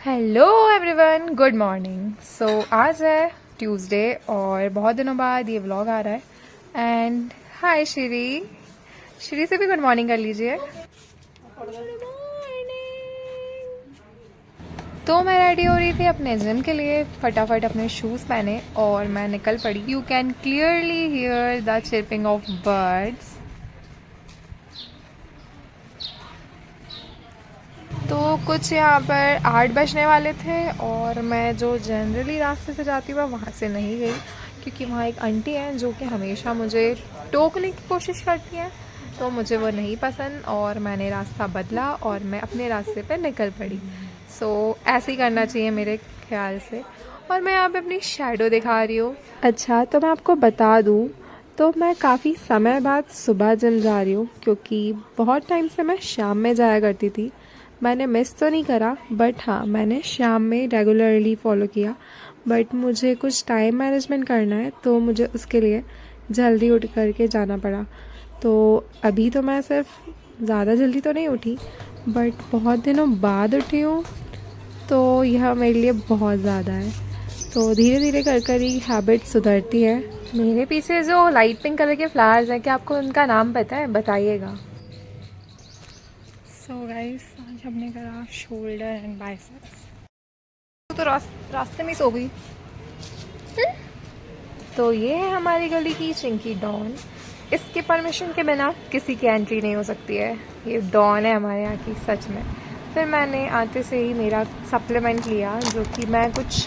Hello everyone, good morning. So आज है Tuesday और बहुत दिनों बाद ये व्लॉग आ रहा है। एंड हाय श्री, श्री से भी गुड मॉर्निंग कर लीजिए। Good morning. तो मैं रेडी हो रही थी अपने जिम के लिए, फटाफट अपने शूज़ पहने और मैं निकल पड़ी। You can clearly here the chirping of birds. तो कुछ यहाँ पर 8 बजने वाले थे और मैं जो जनरली रास्ते से जाती हूँ वहाँ से नहीं गई, क्योंकि वहाँ एक आंटी हैं जो कि हमेशा मुझे टोकने की कोशिश करती हैं, तो मुझे वो नहीं पसंद और मैंने रास्ता बदला और मैं अपने रास्ते पे निकल पड़ी। सो ऐसे ही करना चाहिए मेरे ख्याल से। और मैं यहाँ पे अपनी शैडो दिखा रही हूँ। अच्छा, तो मैं आपको बता दूँ तो मैं काफ़ी समय बाद सुबह जिम जा रही हूँ, क्योंकि बहुत टाइम से मैं शाम में जाया करती थी। मैंने मिस तो नहीं करा, बट हाँ मैंने शाम में रेगुलरली फॉलो किया। बट मुझे कुछ टाइम मैनेजमेंट करना है, तो मुझे उसके लिए जल्दी उठ करके जाना पड़ा। तो अभी तो मैं सिर्फ ज़्यादा जल्दी तो नहीं उठी, बट बहुत दिनों बाद उठी हूँ, तो यह मेरे लिए बहुत ज़्यादा है। तो धीरे धीरे कर कर ही हैबिट सुधरती है। मेरे पीछे जो लाइट पिंक कलर के फ्लावर्स हैं, क्या आपको उनका नाम पता है? बताइएगा। सो गाइस, आज हमने करा शोल्डर एंड बाइसेप्स। तो रास्ते में सो गई। तो ये है हमारी गली की चिंकी डॉन। इसके परमिशन के बिना किसी की एंट्री नहीं हो सकती है। ये डॉन है हमारे यहाँ की, सच में। फिर मैंने आते से ही मेरा सप्लीमेंट लिया, जो कि मैं कुछ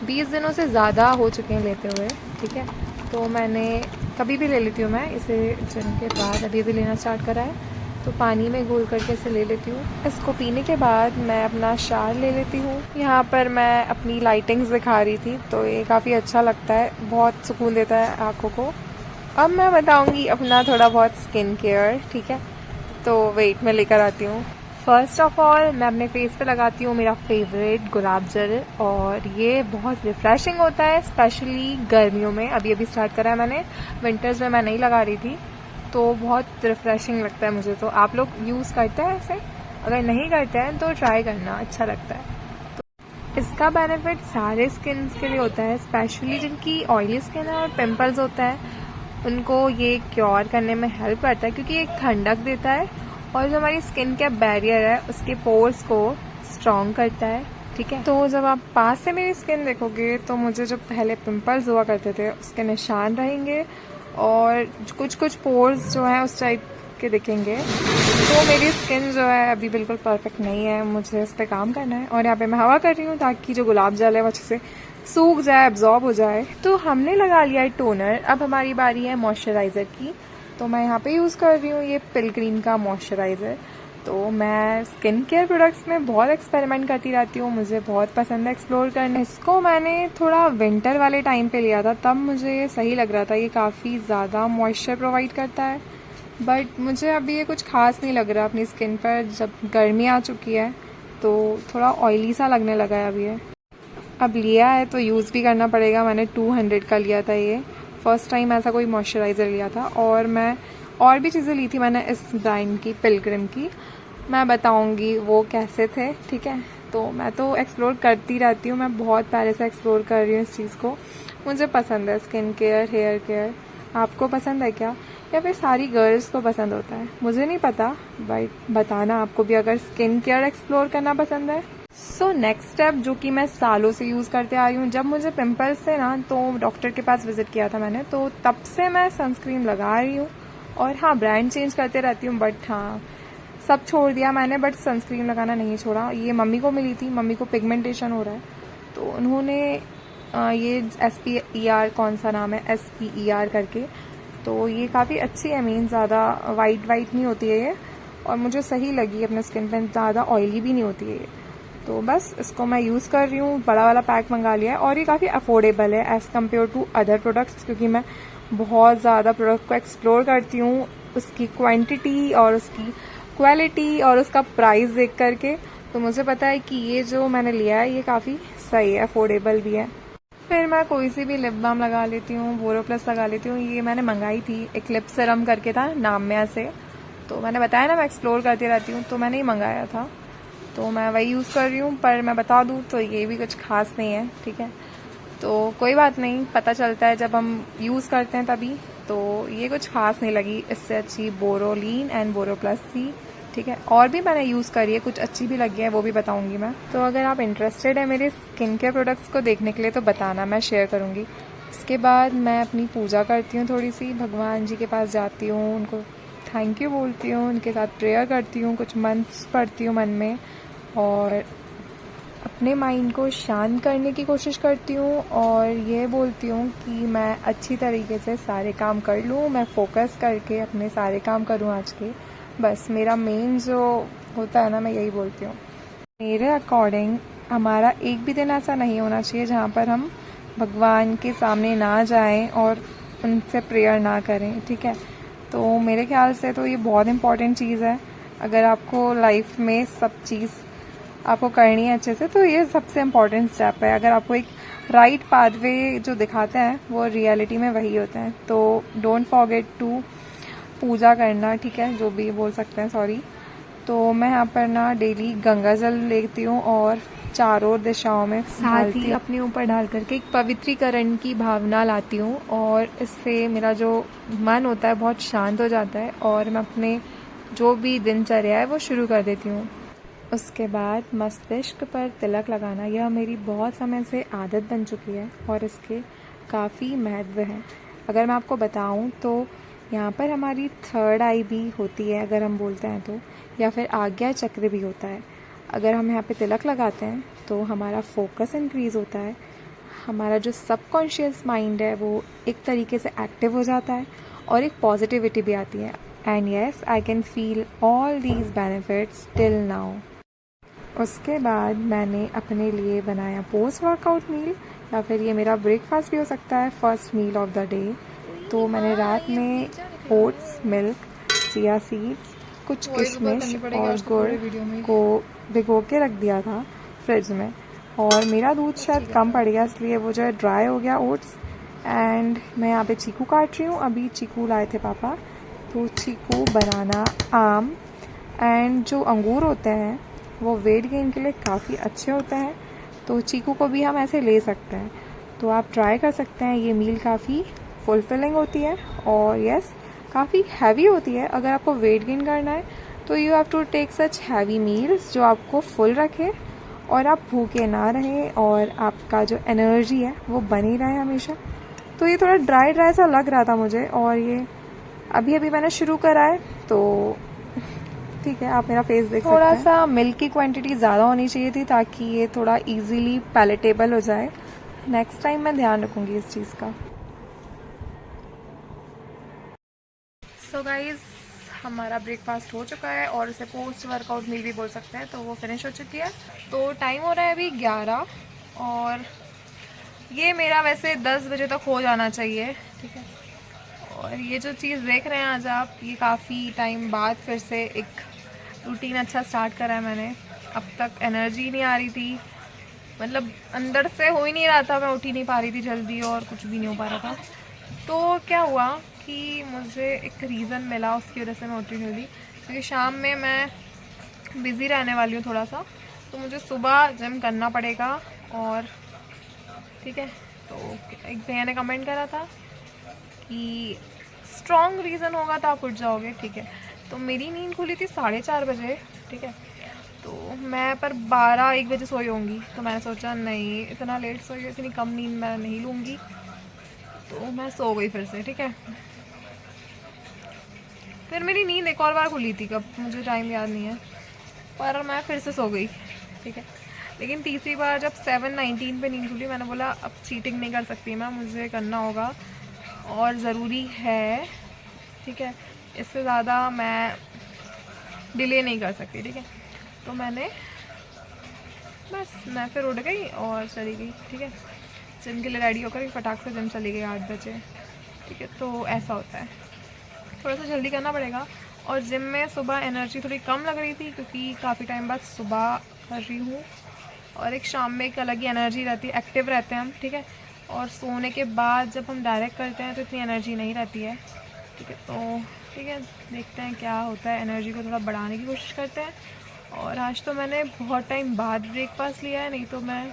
20 दिनों से ज़्यादा हो चुके हैं लेते हुए, ठीक है। तो मैंने कभी भी ले लेती हूँ मैं इसे, जिम के बाद अभी भी लेना स्टार्ट करा है। तो पानी में घोल करके इसे ले लेती हूँ। इसको पीने के बाद मैं अपना शावर ले लेती हूँ। यहाँ पर मैं अपनी लाइटिंग्स दिखा रही थी, तो ये काफ़ी अच्छा लगता है, बहुत सुकून देता है आँखों को। अब मैं बताऊँगी अपना थोड़ा बहुत स्किन केयर, ठीक है। तो वेट में लेकर आती हूँ। फर्स्ट ऑफ ऑल मैं अपने फेस पे लगाती हूँ मेरा फेवरेट गुलाब जल, और ये बहुत रिफ़्रेशिंग होता है, स्पेशली गर्मियों में। अभी अभी स्टार्ट करा है मैंने, विंटर्स में मैं नहीं लगा रही थी। तो बहुत रिफ़्रेशिंग लगता है मुझे। तो आप लोग यूज़ करते हैं ऐसे? अगर नहीं करते हैं तो ट्राई करना, अच्छा लगता है। तो इसका बेनिफिट सारे स्किन के लिए होता है, स्पेशली जिनकी ऑयली स्किन है और पिंपल्स होता है, उनको ये क्योर करने में हेल्प करता है, क्योंकि ये ठंडक देता है और जो हमारी स्किन का बैरियर है उसके पोर्स को स्ट्रॉन्ग करता है, ठीक है। तो जब आप पास से मेरी स्किन देखोगे तो मुझे जो पहले पिंपल्स हुआ करते थे उसके निशान रहेंगे, और कुछ कुछ पोर्स जो हैं उस टाइप के दिखेंगे। तो मेरी स्किन जो है अभी बिल्कुल परफेक्ट नहीं है, मुझे इस पर काम करना है। और यहाँ पे मैं हवा कर रही हूँ ताकि जो गुलाब जल है वो अच्छे से सूख जाए, एब्जॉर्ब हो जाए। तो हमने लगा लिया है टोनर, अब हमारी बारी है मॉइस्चराइज़र की। तो मैं यहाँ पे यूज़ कर रही हूँ ये पिलग्रीम का मॉइस्चराइज़र। तो मैं स्किन केयर प्रोडक्ट्स में बहुत एक्सपेरिमेंट करती रहती हूँ, मुझे बहुत पसंद है एक्सप्लोर करना। इसको मैंने थोड़ा विंटर वाले टाइम पे लिया था, तब मुझे ये सही लग रहा था, ये काफ़ी ज़्यादा मॉइस्चर प्रोवाइड करता है। बट मुझे अभी ये कुछ खास नहीं लग रहा अपनी स्किन पर। जब गर्मी आ चुकी है तो थोड़ा ऑयली सा लगने लगा है अभी ये। अब लिया है तो यूज़ भी करना पड़ेगा। मैंने 200 का लिया था, ये फर्स्ट टाइम ऐसा कोई मॉइस्चराइज़र लिया था। और मैं और भी चीज़ें ली थी मैंने इस ब्रांड की, पिलग्रिम की। मैं बताऊंगी वो कैसे थे, ठीक है। तो मैं तो एक्सप्लोर करती रहती हूँ, मैं बहुत पहले से एक्सप्लोर कर रही हूँ इस चीज़ को। मुझे पसंद है स्किन केयर, हेयर केयर। आपको पसंद है क्या, या फिर सारी गर्ल्स को पसंद होता है? मुझे नहीं पता, बट बताना आपको भी अगर स्किन केयर एक्सप्लोर करना पसंद है। सो नेक्स्ट स्टेप जो कि मैं सालों से यूज़ करते आ रही हूँ, जब मुझे पिंपल्स थे ना तो डॉक्टर के पास विजिट किया था मैंने, तो तब से मैं सनस्क्रीन लगा रही हूँ। और हाँ, ब्रांड चेंज करते रहती हूँ, बट हाँ सब छोड़ दिया मैंने, बट सनस्क्रीन लगाना नहीं छोड़ा। ये मम्मी को मिली थी, मम्मी को पिगमेंटेशन हो रहा है, तो उन्होंने ये SPER, कौन सा नाम है, SPER करके, तो ये काफ़ी अच्छी है, मीन ज़्यादा वाइट नहीं होती है ये, और मुझे सही लगी अपने स्किन पे, ज़्यादा ऑयली भी नहीं होती है ये। तो बस इसको मैं यूज़ कर रही हूँ, बड़ा वाला पैक मंगा लिया है, और ये काफ़ी अफोर्डेबल है as compared to other products, क्योंकि मैं बहुत ज़्यादा प्रोडक्ट को एक्सप्लोर करती हूँ, उसकी क्वांटिटी और उसकी क्वालिटी और उसका प्राइस देख करके। तो मुझे पता है कि ये जो मैंने लिया है ये काफ़ी सही है, अफोर्डेबल भी है। फिर मैं कोई सी भी लिप बाम लगा लेती हूँ, बोरोप्लस लगा लेती हूँ। ये मैंने मंगाई थी, एक लिप सीरम करके था नामिया से, तो मैंने बताया ना मैं एक्सप्लोर करती रहती हूँ, तो मैंने ही मंगाया था। तो मैं वही यूज़ कर रही हूँ, पर मैं बता दूँ तो ये भी कुछ खास नहीं है, ठीक है। तो कोई बात नहीं, पता चलता है जब हम यूज़ करते हैं तभी। तो ये कुछ खास नहीं लगी, इससे अच्छी बोरोलीन एंड बोरो प्लस थी, ठीक है। और भी मैंने यूज़ करी है, कुछ अच्छी भी लगी है, वो भी बताऊंगी मैं। तो अगर आप इंटरेस्टेड है मेरे स्किन केयर प्रोडक्ट्स को देखने के लिए तो बताना, मैं शेयर करूँगी। इसके बाद मैं अपनी पूजा करती हूँ, थोड़ी सी भगवान जी के पास जाती हूँ, उनको थैंक यू बोलती हूँ, उनके साथ प्रेयर करती हूँ, कुछ मंत्र पढ़ती हूँ मन में, और अपने माइंड को शांत करने की कोशिश करती हूँ, और ये बोलती हूँ कि मैं अच्छी तरीके से सारे काम कर लूँ, मैं फोकस करके अपने सारे काम करूँ आज के। बस मेरा मेन जो होता है ना, मैं यही बोलती हूँ। मेरे अकॉर्डिंग हमारा एक भी दिन ऐसा नहीं होना चाहिए जहाँ पर हम भगवान के सामने ना जाएं और उनसे प्रेयर ना करें, ठीक है। तो मेरे ख्याल से तो ये बहुत इम्पॉर्टेंट चीज़ है। अगर आपको लाइफ में सब चीज़ आपको करनी है अच्छे से, तो ये सबसे इम्पॉर्टेंट स्टेप है। अगर आपको एक राइट पाथवे जो दिखाते हैं वो रियलिटी में वही होते हैं। तो डोंट फॉरगेट टू पूजा करना, ठीक है, जो भी बोल सकते हैं, सॉरी। तो मैं यहाँ पर ना डेली गंगा जल लेती हूँ और चारों दिशाओं में साथ ही अपने ऊपर डाल करके एक पवित्रीकरण की भावना लाती हूँ, और इससे मेरा जो मन होता है बहुत शांत हो जाता है, और मैं अपने जो भी दिनचर्या है वो शुरू कर देती हूँ। उसके बाद मस्तिष्क पर तिलक लगाना, यह मेरी बहुत समय से आदत बन चुकी है और इसके काफ़ी महत्व है। अगर मैं आपको बताऊं तो यहाँ पर हमारी थर्ड आई भी होती है अगर हम बोलते हैं तो, या फिर आज्ञा चक्र भी होता है। अगर हम यहाँ पे तिलक लगाते हैं तो हमारा फोकस इंक्रीज़ होता है, हमारा जो सबकॉन्शियस माइंड है वो एक तरीके से एक्टिव हो जाता है, और एक पॉजिटिविटी भी आती है। And yes, I can feel all these benefits till now. उसके बाद मैंने अपने लिए बनाया पोस्ट वर्कआउट मील, या फिर ये मेरा ब्रेकफास्ट भी हो सकता है, first meal of the day. तो मैंने रात में ओट्स, मिल्क, चिया सीड्स, कुछ किशमिश और गुड़ को भिगो के रख दिया था फ्रिज में, और मेरा दूध शायद कम पड़ गया इसलिए वो जो है ड्राई हो गया ओट्स। एंड मैं यहाँ पे चीकू काट रही हूँ, अभी चीकू लाए थे पापा, तो चीकू, बनाना, आम एंड जो अंगूर होते हैं वो वेट गेन के लिए काफ़ी अच्छे होते हैं। तो चीकू को भी हम ऐसे ले सकते हैं, तो आप ट्राई कर सकते हैं। ये मील काफ़ी फुलफिलिंग होती है, और यस, काफ़ी हैवी होती है। अगर आपको वेट गेन करना है तो you have to take such heavy meals जो आपको फुल रखे और आप भूखे ना रहें, और आपका जो एनर्जी है वो बनी रहे हमेशा। तो ये थोड़ा ड्राई ड्राई सा लग रहा था मुझे, और ये अभी अभी मैंने शुरू करा है, तो ठीक है, आप मेरा फेस देख सकते हैं। थोड़ा सा मिल्क की क्वांटिटी ज़्यादा होनी चाहिए थी ताकि ये थोड़ा इजीली पैलेटेबल हो जाए। नेक्स्ट टाइम मैं ध्यान रखूँगी इस चीज़ का। सो गाइज, हमारा ब्रेकफास्ट हो चुका है, और इसे पोस्ट वर्कआउट मील भी बोल सकते हैं, तो वो फिनिश हो चुकी है। तो टाइम हो रहा है अभी 11, और ये मेरा वैसे 10 बजे तक हो जाना चाहिए, ठीक है। और ये जो चीज़ देख रहे हैं आज आप, ये काफ़ी टाइम बाद फिर से एक रूटीन अच्छा स्टार्ट करा है मैंने। अब तक एनर्जी नहीं आ रही थी, मतलब अंदर से हो ही नहीं रहा था, मैं उठ ही नहीं पा रही थी जल्दी, और कुछ भी नहीं हो पा रहा था। तो क्या हुआ कि मुझे एक रीज़न मिला, उसकी वजह से मैं उठी जल्दी, क्योंकि शाम में मैं बिज़ी रहने वाली हूँ थोड़ा सा, तो मुझे सुबह जिम करना पड़ेगा। और ठीक है, तो एक भैया ने कमेंट करा था कि स्ट्रॉन्ग रीज़न होगा तो आप उठ जाओगे, ठीक है। तो मेरी नींद खुली थी 4:30 बजे, ठीक है। तो मैं पर 12-1 बजे सोई होंगी, तो मैंने सोचा नहीं, इतना लेट सोई, इतनी कम नींद मैं नहीं लूँगी, तो मैं सो गई फिर से, ठीक है। फिर मेरी नींद एक और बार खुली थी, कब मुझे टाइम याद नहीं है, पर मैं फिर से सो गई, ठीक है। लेकिन तीसरी बार जब 7:19 पे नींद खुली, मैंने बोला अब चीटिंग नहीं कर सकती मैं, मुझे करना होगा और ज़रूरी है, ठीक है। इससे ज़्यादा मैं डिले नहीं कर सकती, ठीक है। तो मैं फिर उठ गई और चली गई, ठीक है। जिम के लिए रेडी होकर फटाक से जिम चली गई 8 बजे, ठीक है। तो ऐसा होता है, थोड़ा सा जल्दी करना पड़ेगा। और जिम में सुबह एनर्जी थोड़ी कम लग रही थी, क्योंकि काफ़ी टाइम बाद सुबह कर रही हूँ, और एक शाम में एक अलग ही एनर्जी रहती है, एक्टिव रहते हैं हम, ठीक है। और सोने के बाद जब हम डायरेक्ट करते हैं तो इतनी एनर्जी नहीं रहती है, ठीक है। तो ठीक है, देखते हैं क्या होता है, एनर्जी को थोड़ा बढ़ाने की कोशिश करते हैं। और आज तो मैंने बहुत टाइम बाद ब्रेकफास्ट लिया है, नहीं तो मैं,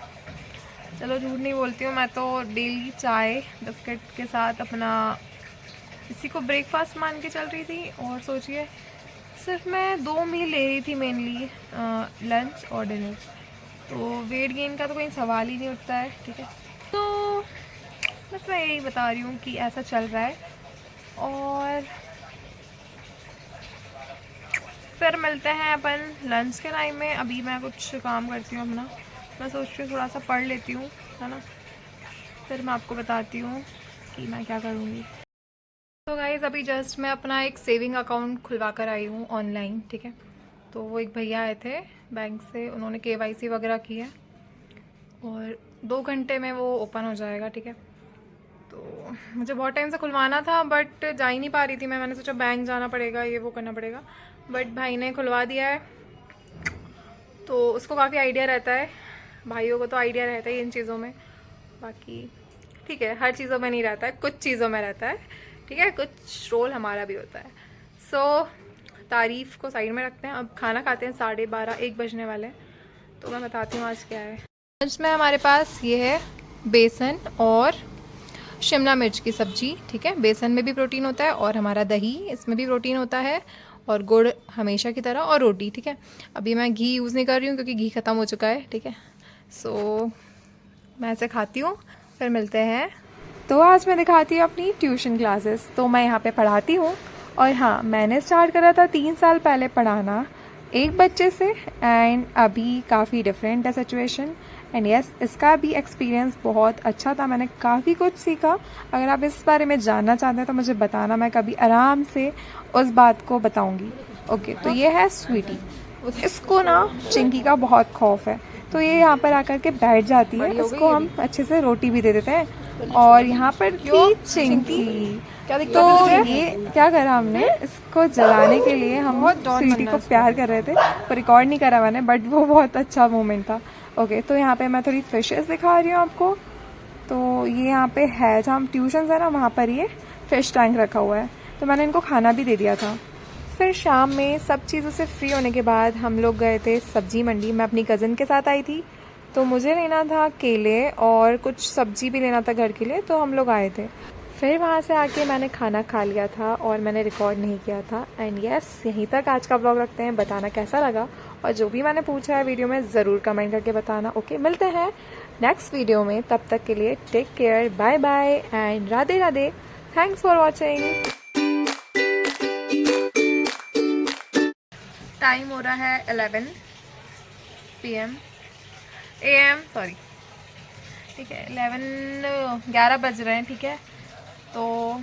चलो झूठ नहीं बोलती हूँ, मैं तो डेली चाय बिस्किट के साथ अपना इसी को ब्रेकफास्ट मान के चल रही थी। और सोचिए सिर्फ मैं 2 मील ले रही थी मेनली, लंच और डिनर। तो वेट गेन का तो कोई सवाल ही नहीं उठता है, ठीक है। तो बस मैं यही बता रही हूँ कि ऐसा चल रहा है। और फिर मिलते हैं अपन लंच के टाइम में। अभी मैं कुछ काम करती हूँ अपना, मैं सोच रही हूँ थोड़ा सा पढ़ लेती हूँ, है ना। फिर मैं आपको बताती हूँ कि मैं क्या करूँगी। तो गाइज़ अभी जस्ट मैं अपना एक सेविंग अकाउंट खुलवा कर आई हूँ ऑनलाइन, ठीक है। तो वो एक भैया आए थे बैंक से, उन्होंने KYC वगैरह की है और 2 घंटे में वो ओपन हो जाएगा, ठीक है। तो मुझे बहुत टाइम से खुलवाना था बट जा ही नहीं पा रही थी मैंने सोचा बैंक जाना पड़ेगा, ये वो करना पड़ेगा, बट भाई ने खुलवा दिया है। तो उसको काफ़ी आइडिया रहता है, भाइयों को तो आइडिया रहता है इन चीज़ों में। बाकी ठीक है, हर चीज़ों में नहीं रहता है, कुछ चीज़ों में रहता है, ठीक है, कुछ रोल हमारा भी होता है। सो तारीफ़ को साइड में रखते हैं, अब खाना खाते हैं। 12:30 1 बजने वाले हैं। तो मैं बताती हूँ आज क्या है लंच में। हमारे पास ये है बेसन और शिमला मिर्च की सब्जी, ठीक है। बेसन में भी प्रोटीन होता है और हमारा दही, इसमें भी प्रोटीन होता है, और गुड़ हमेशा की तरह, और रोटी, ठीक है। अभी मैं घी यूज़ नहीं कर रही हूँ क्योंकि घी ख़त्म हो चुका है, ठीक है। सो मैं ऐसे खाती हूँ, फिर मिलते हैं। तो आज मैं दिखाती हूँ अपनी ट्यूशन क्लासेस। तो मैं यहाँ पे पढ़ाती हूँ, और हाँ, मैंने स्टार्ट करा था 3 साल पहले पढ़ाना एक बच्चे से, एंड अभी काफ़ी डिफरेंट है सिचुएशन। एंड यस, इसका भी एक्सपीरियंस बहुत अच्छा था, मैंने काफ़ी कुछ सीखा। अगर आप इस बारे में जानना चाहते हैं तो मुझे बताना, मैं कभी आराम से उस बात को बताऊंगी। ओके, तो ये है स्वीटी। इसको ना चिंकी का बहुत खौफ है, तो ये यहाँ पर आकर के बैठ जाती है। इसको हम अच्छे से रोटी भी दे देते हैं। और यहाँ पर थी चिंकी, तो ये क्या करा हमने, इसको जलाने के लिए हम स्वीटी को प्यार कर रहे थे, पर रिकॉर्ड नहीं करा मैंने, बट वो बहुत अच्छा मोमेंट था। ओके, तो यहाँ पे मैं थोड़ी फिशेस दिखा रही हूँ आपको। तो ये यहाँ पे है जहाँ हम ट्यूशन है ना, वहाँ पर ये फिश टैंक रखा हुआ है, तो मैंने इनको खाना भी दे दिया था। फिर शाम में सब चीज़ों से फ्री होने के बाद हम लोग गए थे सब्जी मंडी। मैं अपनी कज़न के साथ आई थी, तो मुझे लेना था केले और कुछ सब्जी भी लेना था घर के लिए, तो हम लोग आए थे। फिर वहाँ से आके मैंने खाना खा लिया था और मैंने रिकॉर्ड नहीं किया था। एंड यस, यहीं तक आज का व्लॉग रखते हैं। बताना कैसा लगा, और जो भी मैंने पूछा है वीडियो में ज़रूर कमेंट करके बताना। ओके, मिलते हैं नेक्स्ट वीडियो में, तब तक के लिए take care, bye bye and Radhe Radhe. Thanks for watching. Time हो रहा है 11 PM AM, सॉरी, ठीक है, 11 11 बज रहे हैं, ठीक है। तो